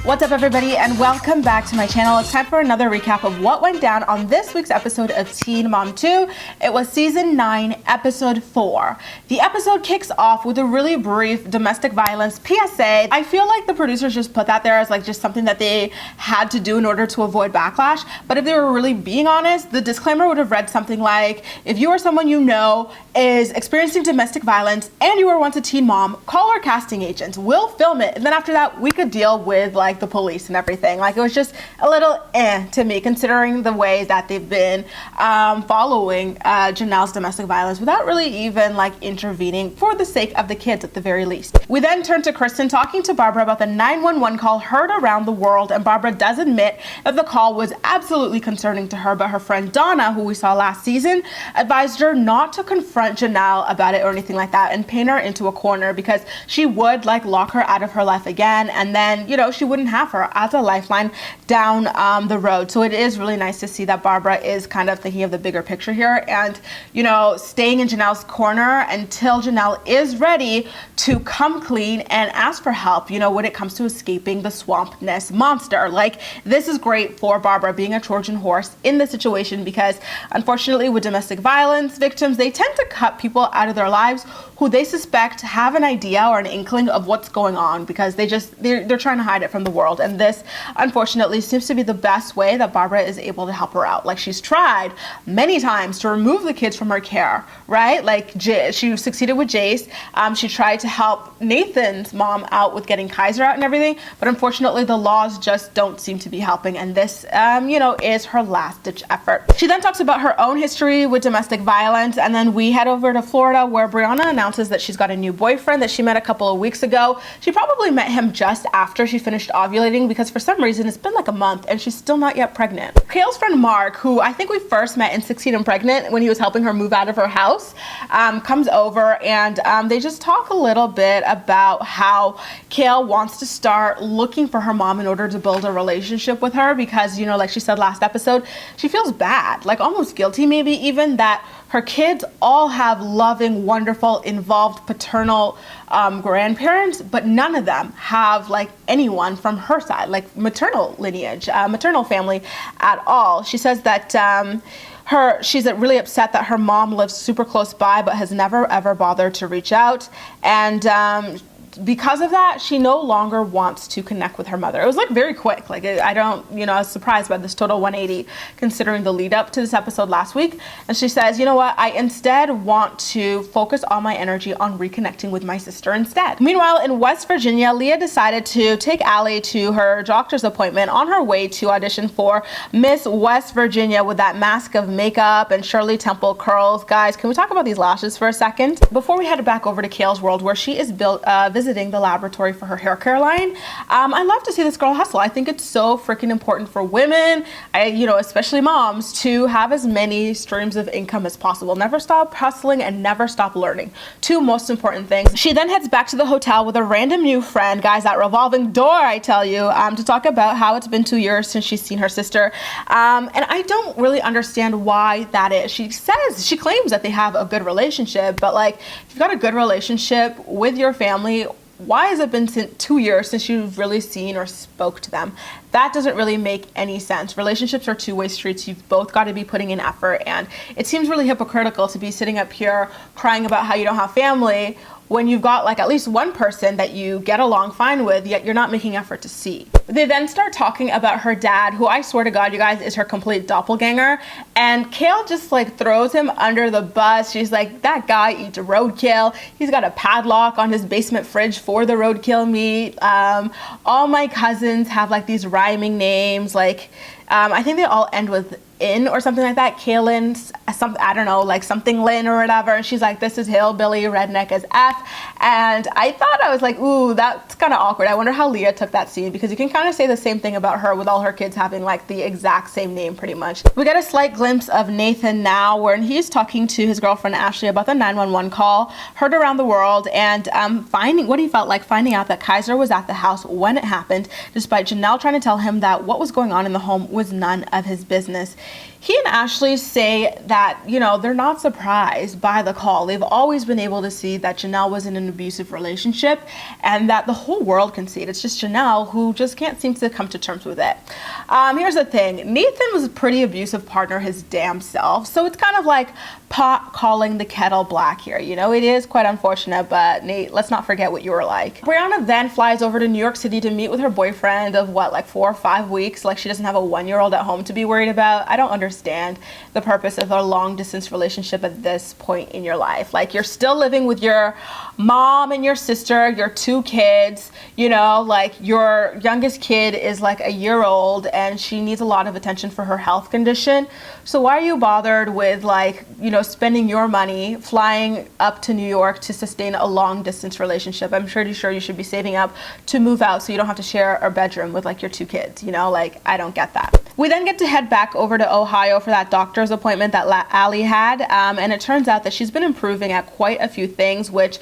What's up, everybody, and welcome back to my channel. It's time for another recap of what went down on this week's episode of Teen Mom 2. It was season 9, episode 4. The episode kicks off with a really brief domestic violence PSA. I feel like the producers just put that there as like just something that they had to do in order to avoid backlash. But if they were really being honest, the disclaimer would have read something like, if you or someone you know is experiencing domestic violence and you were once a teen mom, call our casting agent. We'll film it. And then after that, we could deal with like the police and everything. Like, it was just a little to me, considering the way that they've been following Jenelle's domestic violence without really even like intervening for the sake of the kids at the very least. We then turn to Kristen talking to Barbara about the 911 call heard around the world, and Barbara does admit that the call was absolutely concerning to her, but her friend Donna, who we saw last season, advised her not to confront Jenelle about it or anything like that and paint her into a corner, because she would like lock her out of her life again, and then, you know, she wouldn't have her as a lifeline down the road. So it is really nice to see that Barbara is kind of thinking of the bigger picture here and, you know, staying in Jenelle's corner until Jenelle is ready to come clean and ask for help, you know, when it comes to escaping the swamp nest monster. Like, this is great for Barbara being a Trojan horse in the situation, because unfortunately with domestic violence victims, they tend to cut people out of their lives who they suspect have an idea or an inkling of what's going on, because they're trying to hide it from the world. And this unfortunately seems to be the best way that Barbara is able to help her out. Like, she's tried many times to remove the kids from her care, right? Like, she succeeded with Jace. She tried to help Nathan's mom out with getting Kaiser out and everything, but unfortunately the laws just don't seem to be helping, and this you know, is her last ditch effort. She then talks about her own history with domestic violence, and then we head over to Florida, where Briana announces that she's got a new boyfriend that she met a couple of weeks ago. She probably met him just after she finished ovulating, because for some reason it's been like a month and she's still not yet pregnant. Kail's friend Mark, who I think we first met in 16 and Pregnant when he was helping her move out of her house, comes over, and they just talk a little bit about how Kail wants to start looking for her mom in order to build a relationship with her, because, you know, like she said last episode, she feels bad, like almost guilty maybe even, that her kids all have loving, wonderful, involved paternal grandparents, but none of them have like anyone from her side, like maternal lineage, maternal family at all. She says that she's really upset that her mom lives super close by but has never ever bothered to reach out, and because of that, she no longer wants to connect with her mother. It was like very quick. Like, I don't, you know, I was surprised by this total 180 considering the lead up to this episode last week. And she says, you know what, I instead want to focus all my energy on reconnecting with my sister instead. Meanwhile, in West Virginia, Leah decided to take Ali to her doctor's appointment on her way to audition for Miss West Virginia with that mask of makeup and Shirley Temple curls. Guys, can we talk about these lashes for a second? Before we head back over to Kail's world, where she is visiting the laboratory for her hair care line. I love to see this girl hustle. I think it's so freaking important for women, you know, especially moms, to have as many streams of income as possible. Never stop hustling and never stop learning. Two most important things. She then heads back to the hotel with a random new friend, guys, that revolving door, I tell you, to talk about how it's been 2 years since she's seen her sister. And I don't really understand why that is. She claims that they have a good relationship, but like, if you've got a good relationship with your family, why has it been 2 years since you've really seen or spoke to them? That doesn't really make any sense. Relationships are two-way streets. You've both got to be putting in effort, and it seems really hypocritical to be sitting up here crying about how you don't have family when you've got like at least one person that you get along fine with, yet you're not making effort to see. They then start talking about her dad, who I swear to God, you guys, is her complete doppelganger. And Kail just like throws him under the bus. She's like, that guy eats roadkill. He's got a padlock on his basement fridge for the roadkill meat. All my cousins have like these rhyming names. Like, I think they all end with in or something like that. Kailyn, I don't know, like something Lynn or whatever. And she's like, this is hillbilly, redneck as F. And I thought, I was like, ooh, that's kind of awkward. I wonder how Leah took that scene, because you can kind of say the same thing about her with all her kids having like the exact same name pretty much. We get a slight glimpse of Nathan now, where he's talking to his girlfriend Ashley about the 911 call heard around the world, and finding what he felt like finding out that Kaiser was at the house when it happened, despite Jenelle trying to tell him that what was going on in the home was none of his business. He and Ashley say that, you know, they're not surprised by the call. They've always been able to see that Jenelle was in an abusive relationship and that the whole world can see it. It's just Jenelle who just can't seem to come to terms with it. Here's the thing. Nathan was a pretty abusive partner his damn self. So it's kind of like pot calling the kettle black here. You know, it is quite unfortunate, but Nate, let's not forget what you were like. Brianna then flies over to New York City to meet with her boyfriend of what, like 4 or 5 weeks. Like she doesn't have a 1-year-old at home to be worried about. I don't understand the purpose of a long distance relationship at this point in your life. Like you're still living with your mom and your sister, your 2 kids, you know, like your youngest kid is like a year old and she needs a lot of attention for her health condition. So why are you bothered with, like, you know, spending your money flying up to New York to sustain a long distance relationship? I'm pretty sure you should be saving up to move out so you don't have to share a bedroom with like your 2 kids, you know, like I don't get that. We then get to head back over to Ohio for that doctor's appointment that Ali had, and it turns out that she's been improving at quite a few things, which,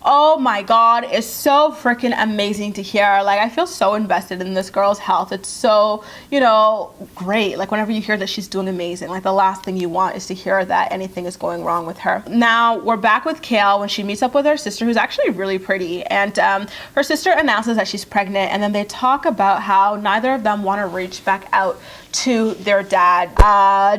oh my God, is so freaking amazing to hear. Like I feel so invested in this girl's health. It's so, you know, great. Like whenever you hear that she's doing amazing, like the last thing you want is to hear that anything is going wrong with her. Now we're back with Kail when she meets up with her sister, who's actually really pretty, and her sister announces that she's pregnant, and then they talk about how neither of them want to reach back out to their dad.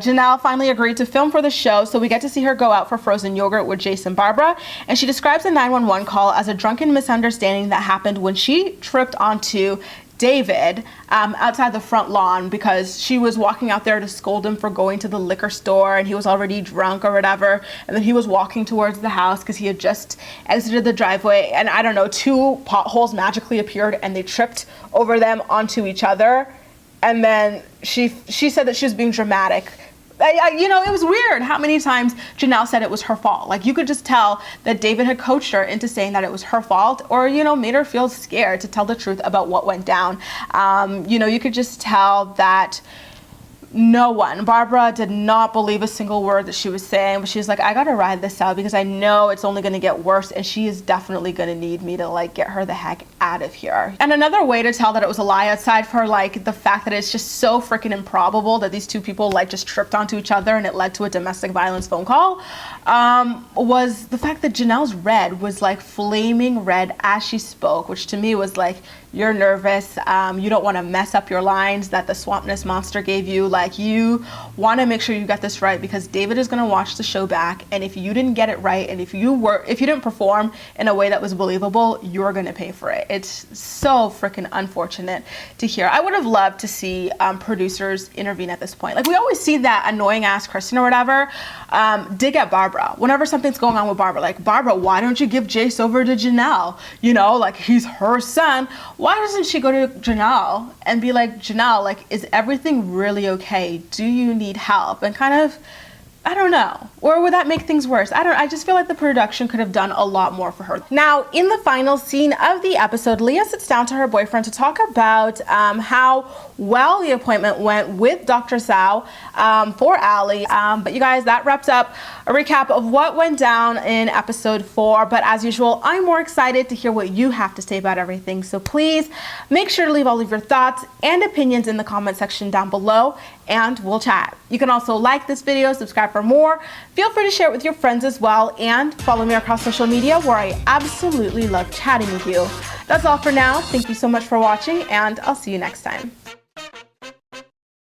Jenelle finally agreed to film for the show, so we get to see her go out for frozen yogurt with Jace and Barbara, and she describes the 911 call as a drunken misunderstanding that happened when she tripped onto David outside the front lawn because she was walking out there to scold him for going to the liquor store and he was already drunk or whatever, and then he was walking towards the house because he had just exited the driveway, and I don't know, 2 potholes magically appeared and they tripped over them onto each other. And then she said that she was being dramatic. You know, it was weird how many times Jenelle said it was her fault. Like you could just tell that David had coached her into saying that it was her fault, or, you know, made her feel scared to tell the truth about what went down. You know, you could just tell that Barbara did not believe a single word that she was saying, but she was like, I gotta ride this out because I know it's only gonna get worse and she is definitely gonna need me to like get her the heck out of here. And another way to tell that it was a lie, outside for like the fact that it's just so freaking improbable that these 2 people like just tripped onto each other and it led to a domestic violence phone call, was the fact that Jenelle's red was like flaming red as she spoke, which to me was like, you're nervous, you don't want to mess up your lines that the Swampness monster gave you. Like you want to make sure you get this right because David is going to watch the show back, and if you didn't get it right and if you didn't perform in a way that was believable, you're going to pay for it. It's so freaking unfortunate to hear. I would have loved to see producers intervene at this point. Like we always see that annoying ass Kristen or whatever dig at Barbara whenever something's going on with Barbara. Like, Barbara, why don't you give Jace over to Jenelle? You know, like he's her son. Why doesn't she go to Jenelle and be like, Jenelle, like, is everything really okay? Do you need help? And kind of, I don't know. Or would that make things worse? I just feel like the production could have done a lot more for her. Now, in the final scene of the episode, Leah sits down to her boyfriend to talk about how well the appointment went with Dr. Sao for Ali. But you guys, that wraps up a recap of what went down in episode 4. But as usual, I'm more excited to hear what you have to say about everything. So please make sure to leave all of your thoughts and opinions in the comment section down below, and we'll chat. You can also like this video, subscribe for more. Feel free to share it with your friends as well, and follow me across social media where I absolutely love chatting with you. That's all for now. Thank you so much for watching, and I'll see you next time.